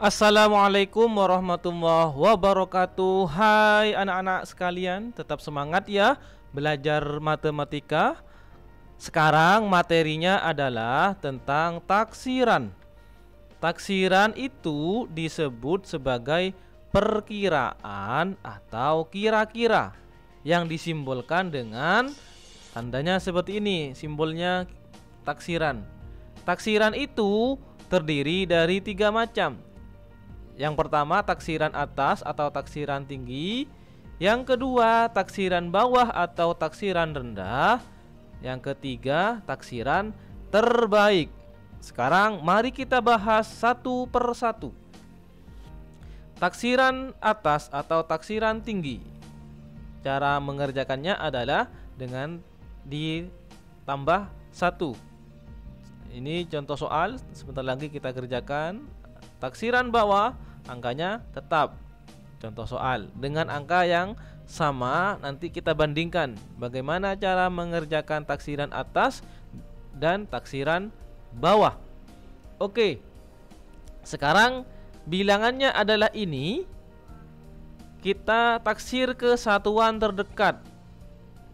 Assalamualaikum warahmatullahi wabarakatuh. Hai anak-anak sekalian, tetap semangat ya belajar matematika. Sekarang materinya adalah tentang taksiran. Taksiran itu disebut sebagai perkiraan atau kira-kira yang disimbolkan dengan tandanya seperti ini, simbolnya taksiran. Taksiran itu terdiri dari tiga macam. Yang pertama taksiran atas atau taksiran tinggi. Yang kedua taksiran bawah atau taksiran rendah. Yang ketiga taksiran terbaik. Sekarang mari kita bahas satu per satu. Taksiran atas atau taksiran tinggi. Cara mengerjakannya adalah dengan ditambah satu. Ini contoh soal, sebentar lagi kita kerjakan. Taksiran bawah angkanya tetap, contoh soal, dengan angka yang sama. Nanti kita bandingkan bagaimana cara mengerjakan taksiran atas dan taksiran bawah. Oke, sekarang bilangannya adalah ini. Kita taksir ke satuan terdekat.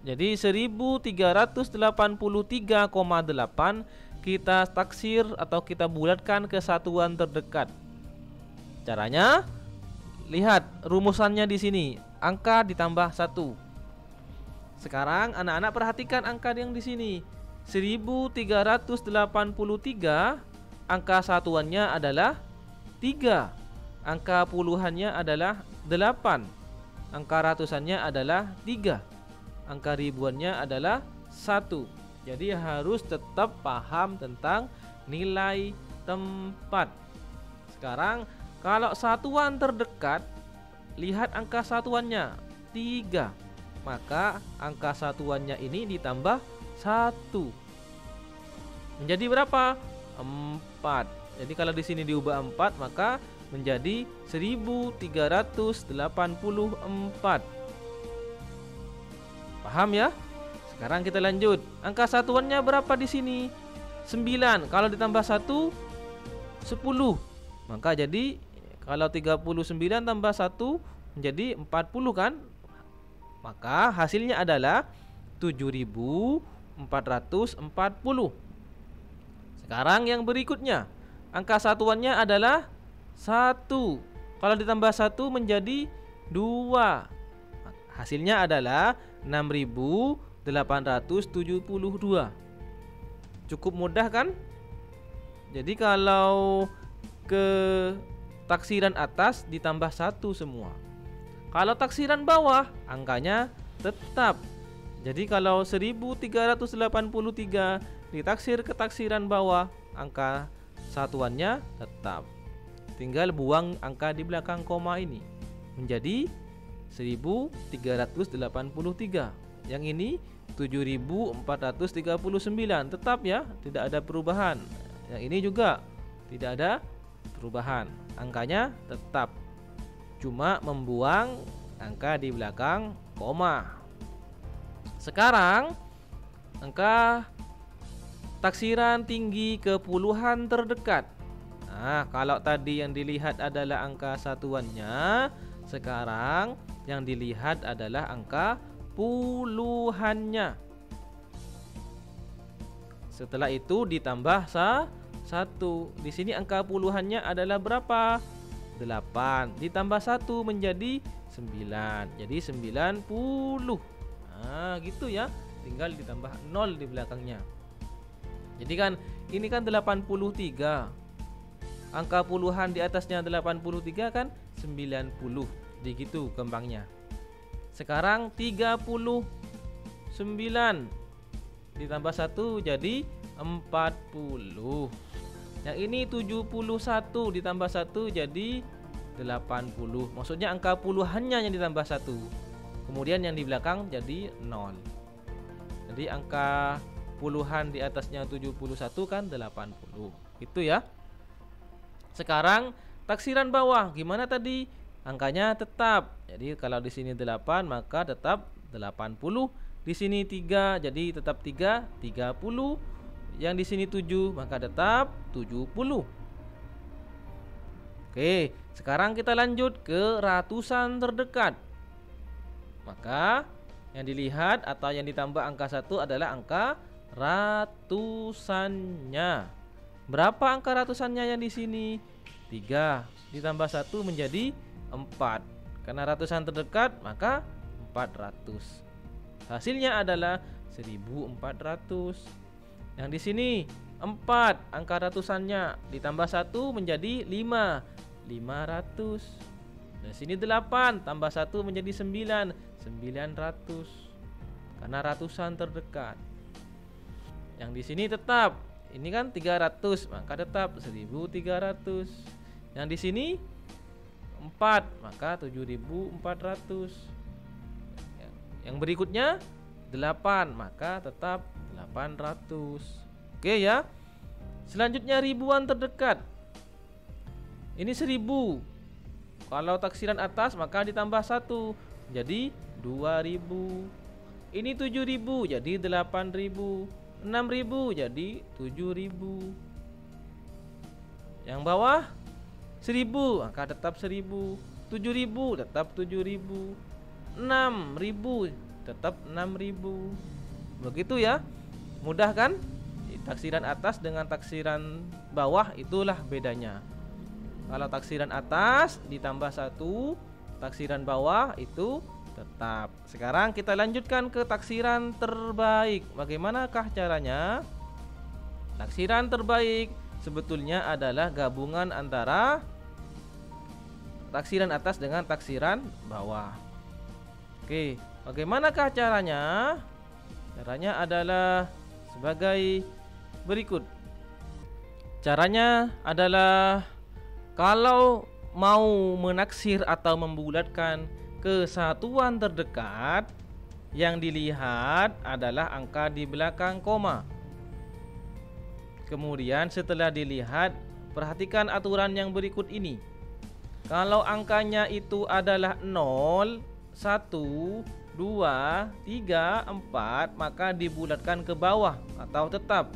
Jadi 1383,8 kita taksir atau kita bulatkan ke satuan terdekat. Caranya, lihat rumusannya di sini, angka ditambah 1. Sekarang anak-anak perhatikan angka yang di sini. 1383, angka satuannya adalah 3. Angka puluhannya adalah 8. Angka ratusannya adalah 3. Angka ribuannya adalah 1. Jadi harus tetap paham tentang nilai tempat. Sekarang kalau satuan terdekat, lihat angka satuannya 3. Maka angka satuannya ini ditambah 1. Menjadi berapa? 4. Jadi kalau di sini diubah 4, maka menjadi 1384. Paham ya? Sekarang kita lanjut. Angka satuannya berapa di sini? 9. Kalau ditambah 1, 10. Maka jadi kalau 39 tambah 1 menjadi 40 kan? Maka hasilnya adalah 7440. Sekarang yang berikutnya, angka satuannya adalah 1. Kalau ditambah 1 menjadi 2. Hasilnya adalah 6872. Cukup mudah kan? Jadi kalau ke taksiran atas ditambah 1 semua. Kalau taksiran bawah angkanya tetap. Jadi kalau 1383 ditaksir ke taksiran bawah, angka satuannya tetap. Tinggal buang angka di belakang koma ini, menjadi 1383. Yang ini 7439, tetap ya, tidak ada perubahan. Yang ini juga tidak ada perubahan, angkanya tetap, cuma membuang angka di belakang koma. Sekarang angka taksiran tinggi ke puluhan terdekat. Nah, kalau tadi yang dilihat adalah angka satuannya, sekarang yang dilihat adalah angka puluhannya. Setelah itu ditambah 1. Di sini angka puluhannya adalah berapa? 8. Ditambah 1 menjadi 9. Jadi 90. Nah, gitu ya. Tinggal ditambah 0 di belakangnya. Jadi kan ini kan 83. Angka puluhan di atasnya 83 kan 90. Jadi gitu gampangnya. Sekarang 39 ditambah 1 jadi 40. Yang ini 71 ditambah 1 jadi 80. Maksudnya angka puluhannya yang ditambah 1. Kemudian yang di belakang jadi 0. Jadi angka puluhan di atasnya 71 kan 80. Itu ya. Sekarang taksiran bawah gimana tadi? Angkanya tetap. Jadi kalau di sini 8 maka tetap 80. Di sini 3 jadi tetap 3, 30. Yang di sini 7 maka tetap 70. Oke, sekarang kita lanjut ke ratusan terdekat. Maka yang dilihat atau yang ditambah angka 1 adalah angka ratusannya. Berapa angka ratusannya yang di sini? 3 ditambah 1 menjadi 4. Karena ratusan terdekat maka 400. Hasilnya adalah 1400. Yang di sini 4 angka ratusannya ditambah 1 menjadi 5, 500. Dan sini 8 tambah 1 menjadi 9, 900. Karena ratusan terdekat. Yang di sini tetap, ini kan 300, maka tetap 1300. Yang di sini 4, maka 7400. Yang berikutnya 8, maka tetap 800. Oke ya. Selanjutnya ribuan terdekat. Ini 1000. Kalau taksiran atas maka ditambah 1 jadi 2000. Ini 7000 jadi 8000. 6000 jadi 7000. Yang bawah 1000 maka tetap 1000. 7000 tetap 7000. 6000 tetap 6000. Begitu ya. Mudah kan? Taksiran atas dengan taksiran bawah itulah bedanya. Kalau taksiran atas ditambah 1, taksiran bawah itu tetap. Sekarang kita lanjutkan ke taksiran terbaik. Bagaimanakah caranya? Taksiran terbaik sebetulnya adalah gabungan antara taksiran atas dengan taksiran bawah. Oke, bagaimanakah caranya? Caranya adalah sebagai berikut. Caranya adalah kalau mau menaksir atau membulatkan kesatuan terdekat, yang dilihat adalah angka di belakang koma. Kemudian setelah dilihat, perhatikan aturan yang berikut ini. Kalau angkanya itu adalah 0, 1, 2, 3, 4, maka dibulatkan ke bawah atau tetap.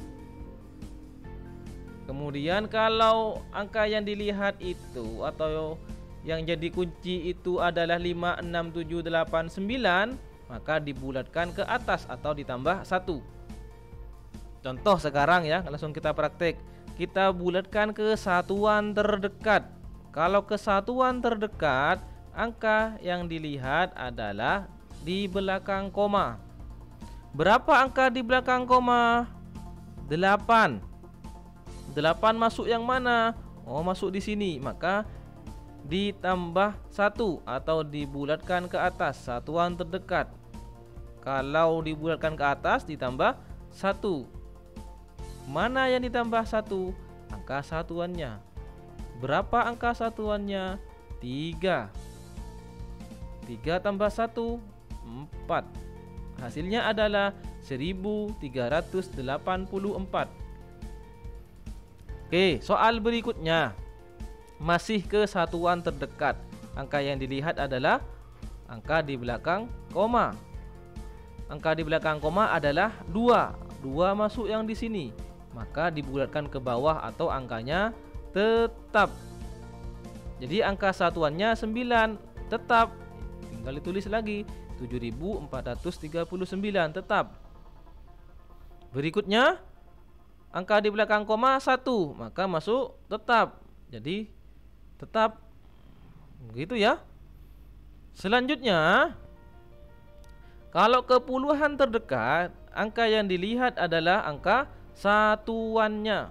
Kemudian kalau angka yang dilihat itu atau yang jadi kunci itu adalah 5, 6, 7, 8, 9, maka dibulatkan ke atas atau ditambah 1. Contoh sekarang ya, langsung kita praktek. Kita bulatkan ke satuan terdekat. Kalau kesatuan terdekat, angka yang dilihat adalah di belakang koma. Berapa angka di belakang koma? 8. 8 masuk yang mana? Oh, masuk di sini. Maka ditambah 1 atau dibulatkan ke atas, satuan terdekat. Kalau dibulatkan ke atas ditambah 1. Mana yang ditambah 1? Angka satuannya. Berapa angka satuannya? 3. 3 tambah 1, 4. Hasilnya adalah 1384. Oke, soal berikutnya masih ke satuan terdekat. Angka yang dilihat adalah angka di belakang koma. Angka di belakang koma adalah 2. 2 masuk yang di sini, maka dibulatkan ke bawah atau angkanya tetap. Jadi angka satuannya 9, tetap. Tinggal ditulis lagi 7439 tetap. Berikutnya angka di belakang koma 1, maka masuk tetap. Jadi tetap. Begitu ya. Selanjutnya, kalau ke puluhan terdekat, angka yang dilihat adalah angka satuannya.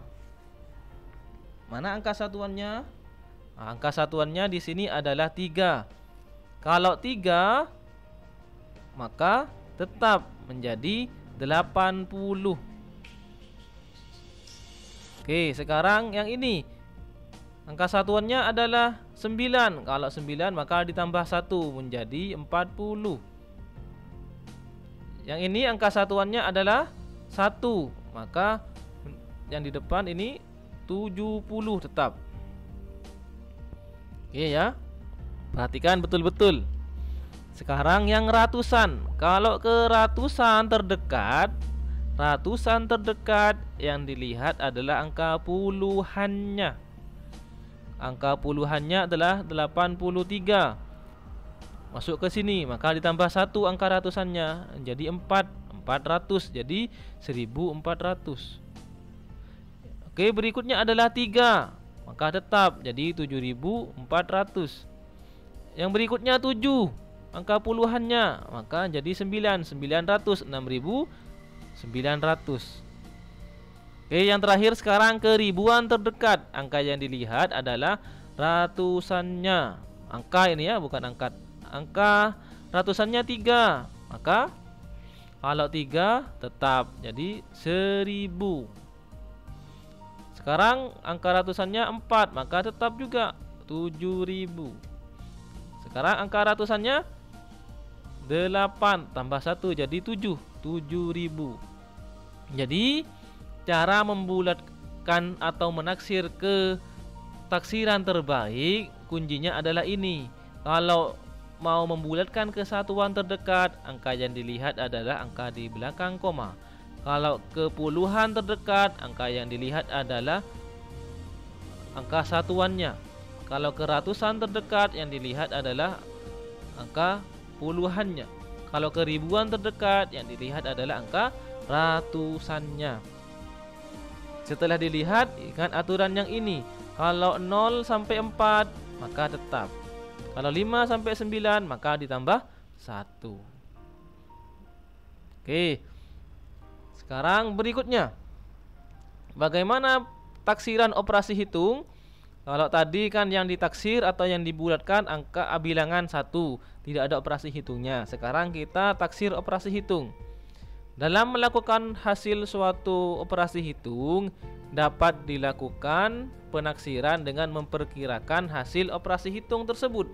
Mana angka satuannya? Angka satuannya di sini adalah 3. Kalau 3, maka tetap menjadi 80. Oke, sekarang yang ini. Angka satuannya adalah 9. Kalau 9 maka ditambah 1 menjadi 40. Yang ini angka satuannya adalah 1. Maka yang di depan ini 70 tetap. Oke ya. Perhatikan betul-betul. Sekarang yang ratusan. Kalau ke ratusan terdekat yang dilihat adalah angka puluhannya. angka puluhannya adalah 83. Masuk ke sini, maka ditambah 1 angka ratusannya jadi 400, jadi 1400. Oke, berikutnya adalah 3, maka tetap jadi 7400. Yang berikutnya 7, angka puluhannya, maka jadi 900, 6900. Oke, yang terakhir sekarang ke ribuan terdekat. Angka yang dilihat adalah ratusannya. Angka ini ya, bukan angka. Angka ratusannya 3, maka kalau 3 tetap jadi 1000. Sekarang angka ratusannya 4, maka tetap juga 7000. Sekarang angka ratusannya 8 tambah 1 jadi 7000. Jadi cara membulatkan atau menaksir ke taksiran terbaik, kuncinya adalah ini. Kalau mau membulatkan ke satuan terdekat, angka yang dilihat adalah angka di belakang koma. Kalau ke puluhan terdekat, angka yang dilihat adalah angka satuannya. Kalau ke ratusan terdekat, yang dilihat adalah angka puluhannya. Kalau ke ribuan terdekat, yang dilihat adalah angka ratusannya. Setelah dilihat, ingat aturan yang ini. Kalau 0 sampai 4, maka tetap. Kalau 5 sampai 9, maka ditambah 1. Oke. Sekarang berikutnya, bagaimana taksiran operasi hitung? Kalau tadi kan yang ditaksir atau yang dibulatkan angka bilangan 1, tidak ada operasi hitungnya. Sekarang kita taksir operasi hitung. Dalam melakukan hasil suatu operasi hitung, dapat dilakukan penaksiran dengan memperkirakan hasil operasi hitung tersebut.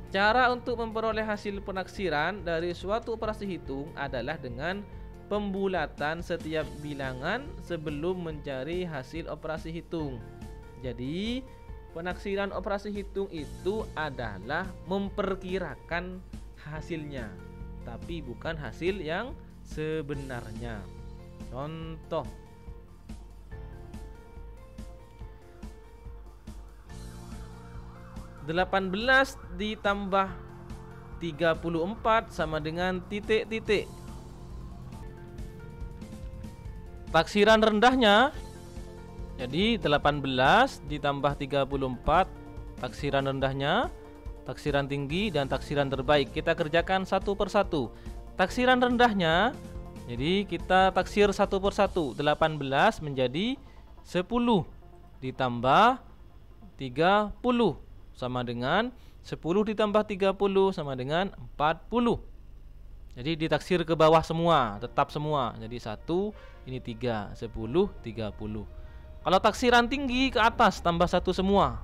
Cara untuk memperoleh hasil penaksiran dari suatu operasi hitung adalah dengan pembulatan setiap bilangan sebelum mencari hasil operasi hitung. Jadi, penaksiran operasi hitung itu adalah memperkirakan hasilnya, tapi bukan hasil yang sebenarnya. Contoh, (18 ditambah 34 sama dengan titik-titik). Taksiran rendahnya, jadi 18 ditambah 34, taksiran rendahnya, taksiran tinggi, dan taksiran terbaik. Kita kerjakan satu persatu. Taksiran rendahnya, jadi kita taksir satu persatu. 18 menjadi 10 ditambah 30 sama dengan 10 ditambah 30 sama dengan 40. Jadi ditaksir ke bawah semua, tetap semua. Jadi 1, ini 3, 10, 30. Kalau taksiran tinggi ke atas tambah 1 semua.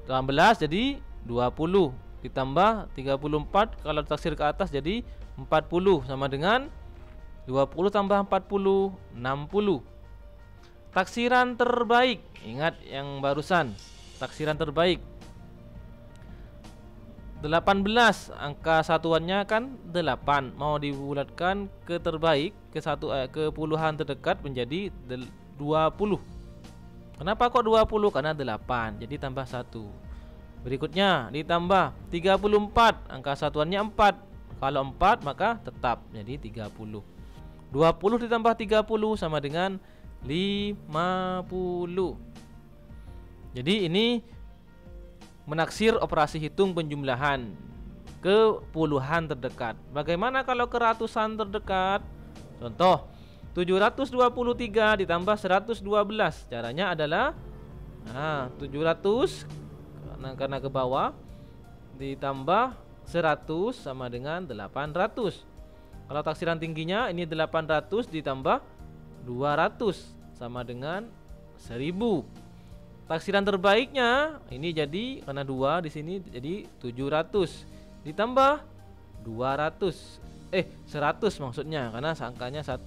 18 jadi 20 ditambah 34, kalau taksir ke atas jadi 40 sama dengan 20 tambah 40, 60. Taksiran terbaik, ingat yang barusan. Taksiran terbaik 18, angka satuannya kan 8, mau dibulatkan ke terbaik ke puluhan terdekat menjadi 20. Kenapa kok 20? Karena 8, jadi tambah 1. Berikutnya ditambah 34, angka satuannya 4. Kalau 4 maka tetap jadi 30. 20 ditambah 30 sama dengan 50. Jadi ini menaksir operasi hitung penjumlahan ke puluhan terdekat. Bagaimana kalau ke ratusan terdekat? Contoh, 723 ditambah 112. Caranya adalah 700 karena ke bawah ditambah 100 sama dengan 800. Kalau taksiran tingginya ini 800 ditambah 200 sama dengan 1000. Taksiran terbaiknya ini jadi karena 2 di sini jadi 700 ditambah 200 100 maksudnya karena angkanya 1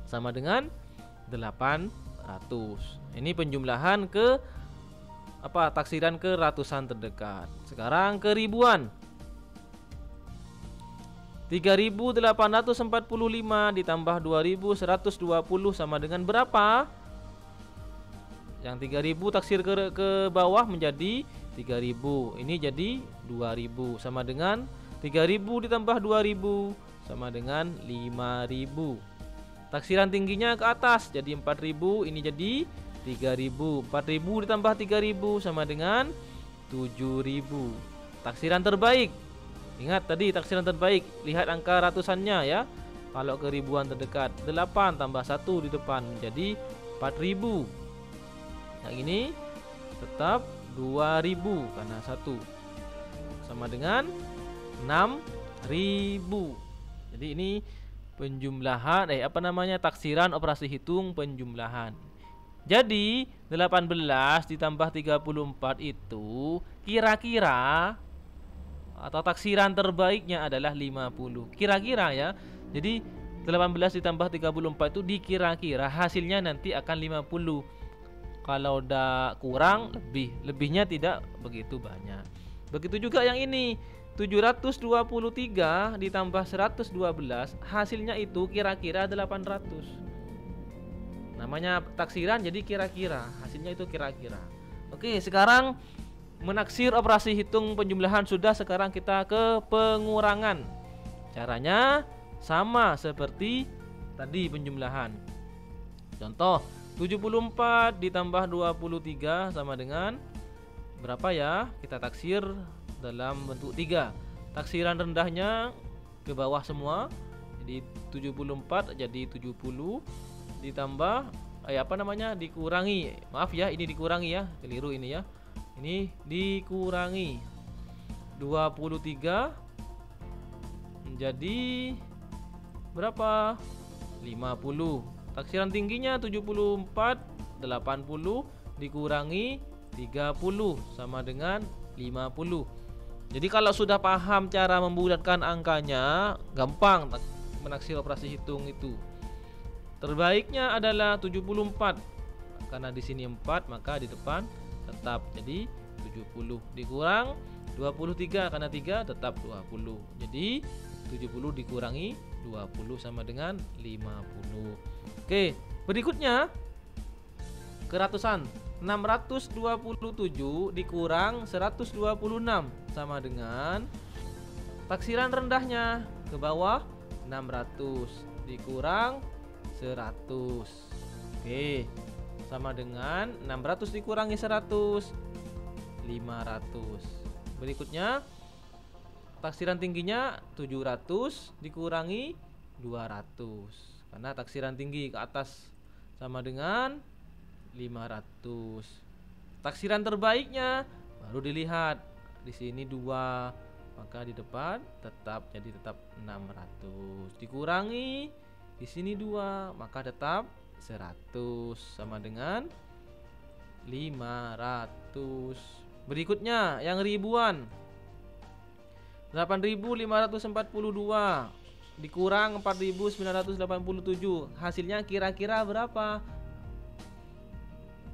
sama dengan 800. Ini penjumlahan ke taksiran ke ratusan terdekat. Sekarang ke ribuan. 3845 ditambah 2120 sama dengan berapa? Yang 3000 taksir ke bawah menjadi 3000. Ini jadi 2000 sama dengan 3000 ditambah 2000 sama dengan 5000. Taksiran tingginya ke atas jadi 4000, ini jadi 3000. 4000 ditambah 3000 sama dengan 7000. Taksiran terbaik. Ingat tadi taksiran terbaik, lihat angka ratusannya ya. Kalau ke ribuan terdekat 8 tambah 1 di depan jadi 4000. Yang ini tetap 2000 karena 1 sama dengan 6000. Jadi ini penjumlahan taksiran operasi hitung penjumlahan. Jadi 18 ditambah 34 itu kira-kira atau taksiran terbaiknya adalah 50. Kira-kira ya. Jadi 18 ditambah 34 itu dikira-kira hasilnya nanti akan 50. Kalau udah kurang lebihnya tidak begitu banyak. Begitu juga yang ini 723 ditambah 112 hasilnya itu kira-kira 800. Namanya taksiran jadi kira-kira, hasilnya itu kira-kira. Oke, sekarang menaksir operasi hitung penjumlahan sudah, sekarang kita ke pengurangan. Caranya sama seperti tadi penjumlahan. Contoh 74 ditambah 23 sama dengan berapa ya? Kita taksir dalam bentuk 3. Taksiran rendahnya ke bawah semua. Jadi 74 jadi 70 ditambah dikurangi. Maaf ya, ini dikurangi ya. Keliru ini ya. Ini dikurangi 23 menjadi berapa? 50. Taksiran tingginya 74, 80 dikurangi 30 sama dengan 50. Jadi kalau sudah paham cara membulatkan angkanya, gampang menaksir operasi hitung itu. Terbaiknya adalah 74. Karena di sini 4, maka di depan tetap jadi 70 dikurang 23 karena 3 tetap 20. Jadi 70 dikurangi 20 sama dengan 50. Oke, berikutnya keratusan. 627 dikurang 126 sama dengan taksiran rendahnya ke bawah 600 dikurang 100. Oke, sama dengan 600 dikurangi 100 500. Berikutnya taksiran tingginya 700 dikurangi 200 karena taksiran tinggi ke atas sama dengan 500. Taksiran terbaiknya baru dilihat di sini 2, maka di depan tetap 600 dikurangi di sini 2, maka tetap 100 sama dengan 500. Berikutnya yang ribuan. 8542 dikurang 4987, hasilnya kira-kira berapa?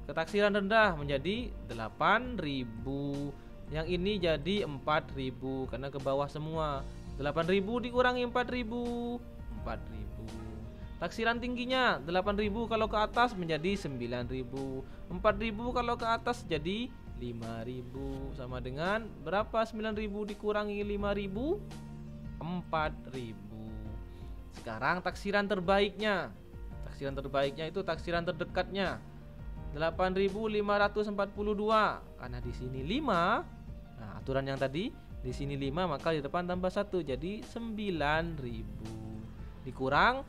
Ketaksiran rendah menjadi 8000. Yang ini jadi 4000 karena ke bawah semua. 8000 dikurangi 4000 Taksiran tingginya 8000 kalau ke atas menjadi 9000. 4000 kalau ke atas jadi 5000 sama dengan berapa? 9000 dikurangi 5000 4000. Sekarang taksiran terbaiknya. Taksiran terbaiknya itu taksiran terdekatnya 8542 karena di sini 5. Nah, aturan yang tadi di sini 5 maka di depan tambah 1 jadi 9000 dikurang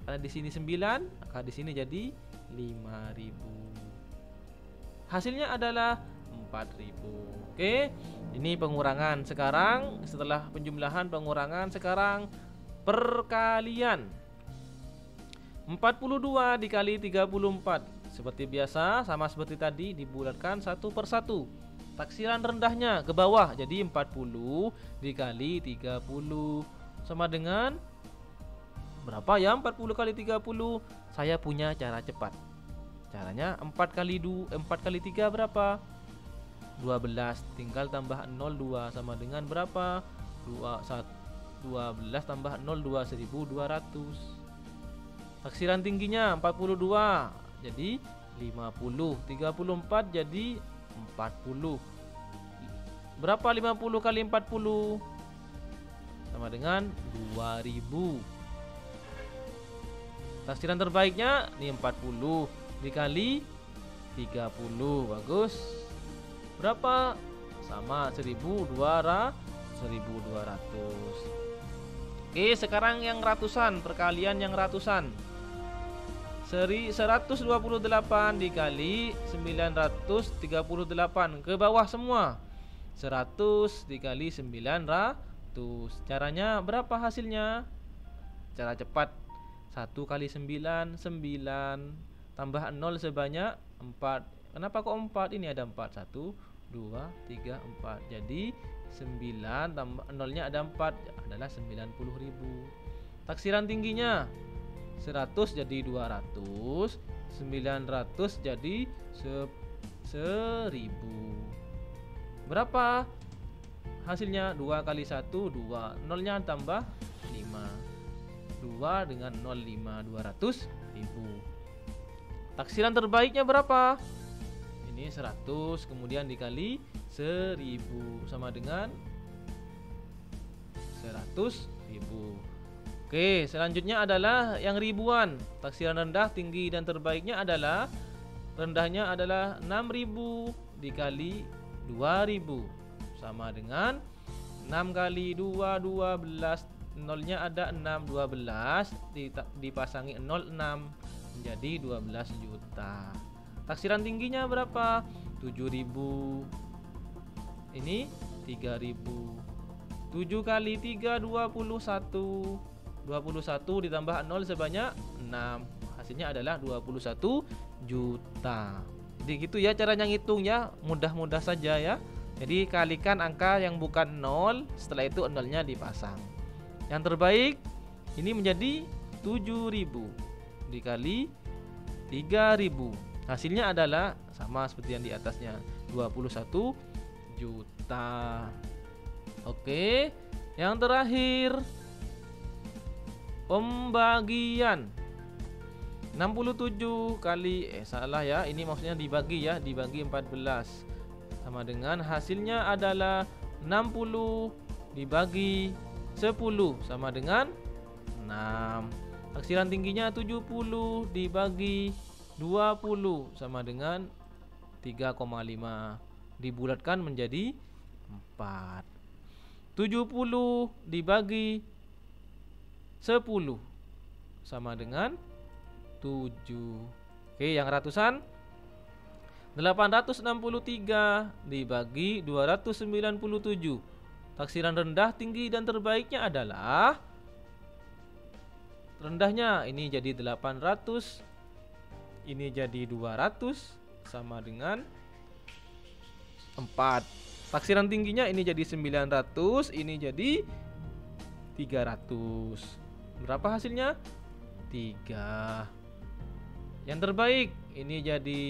karena di sini 9 maka di sini jadi 5000. Hasilnya adalah 4000. Oke, ini pengurangan. Sekarang setelah penjumlahan pengurangan, sekarang perkalian. 42 dikali 34. Seperti biasa, sama seperti tadi, dibulatkan satu per satu. Taksiran rendahnya ke bawah, jadi 40 dikali 30 sama dengan berapa ya? 40 kali 30. Saya punya cara cepat. Caranya 4 kali 3 berapa? 12. Tinggal tambah 02 sama dengan berapa? 12 tambah 02 1200. Taksiran tingginya 42. Jadi 50. 34 jadi 40. Berapa 50 kali 40? Sama dengan 2000. Taksiran terbaiknya ini 40 dikali 30. Bagus. Berapa? Sama 1200. Oke, sekarang yang ratusan, perkalian yang ratusan. 128 dikali 938 ke bawah semua. 100 dikali 900. Caranya berapa hasilnya? Cara cepat. 1 kali 9 9 tambah 0 sebanyak 4. Kenapa kok 4? Ini ada 4. 1 2 3 4. Jadi 9 tambah 0-nya ada 4 adalah 90.000. Taksiran tingginya 100 jadi 200, 900 jadi 1000. Berapa hasilnya? 2 kali 1 2, 0-nya tambah 5. 2 dengan 0 5, 200.000. Taksiran terbaiknya berapa? Ini 100 kemudian dikali 1000 sama dengan 100.000. Oke, selanjutnya adalah yang ribuan. Taksiran rendah, tinggi dan terbaiknya adalah rendahnya adalah 6.000 dikali 2.000 sama dengan 6 kali 2 12. 0-nya ada 6, 12 dipasangi 0 6 menjadi 12 juta. Taksiran tingginya berapa? 7.000. Ini 3.000. 7 kali 3 21. 21 ditambah 0 sebanyak 6. Hasilnya adalah 21 juta. Jadi gitu ya caranya ngitungnya, mudah-mudah saja ya. Jadi kalikan angka yang bukan 0, setelah itu 0-nya dipasang. Yang terbaik ini menjadi 7.000 dikali 3.000. Hasilnya adalah sama seperti yang di atasnya, 21 juta. Oke, yang terakhir pembagian. 67 kali salah ya, ini maksudnya dibagi ya, dibagi 14 sama dengan hasilnya adalah 60 dibagi 10 sama dengan 6. Taksiran tingginya 70 dibagi 20 sama dengan 3,5 dibulatkan menjadi 4. 70 dibagi 10 sama dengan 7. Oke, yang ratusan 863 dibagi 297. Taksiran rendah, tinggi dan terbaiknya adalah rendahnya ini jadi 800, ini jadi 200 sama dengan 4. Taksiran tingginya ini jadi 900, ini jadi 300. Berapa hasilnya? 3. Yang terbaik ini jadi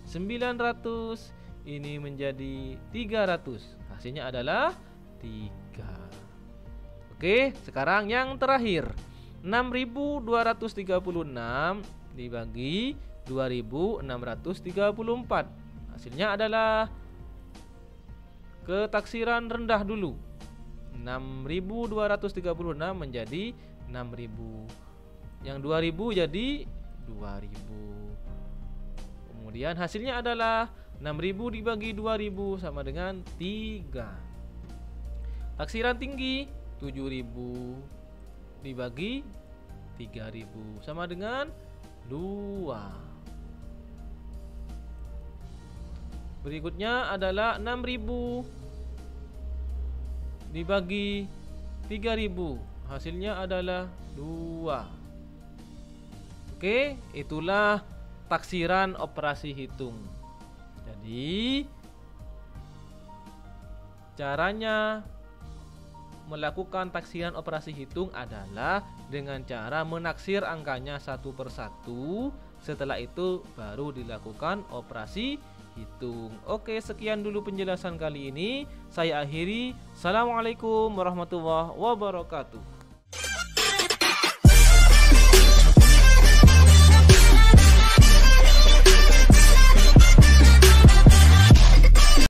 900, ini menjadi 300. Hasilnya adalah 3. Oke, sekarang yang terakhir. 6.236 dibagi 2.634. Hasilnya adalah ke taksiran rendah dulu. 6.236 menjadi 6.000. Yang 2.000 jadi 2.000. Kemudian hasilnya adalah 6.000 dibagi 2.000 sama dengan 3. Taksiran tinggi 7.000 dibagi 3.000 sama dengan 2. Berikutnya adalah 6.000 dibagi 3.000. Hasilnya adalah 2. Oke, itulah taksiran operasi hitung. Jadi caranya melakukan taksiran operasi hitung adalah dengan cara menaksir angkanya satu persatu. Setelah itu baru dilakukan operasi hitung. Oke, sekian dulu penjelasan kali ini. Saya akhiri. Assalamualaikum warahmatullahi wabarakatuh.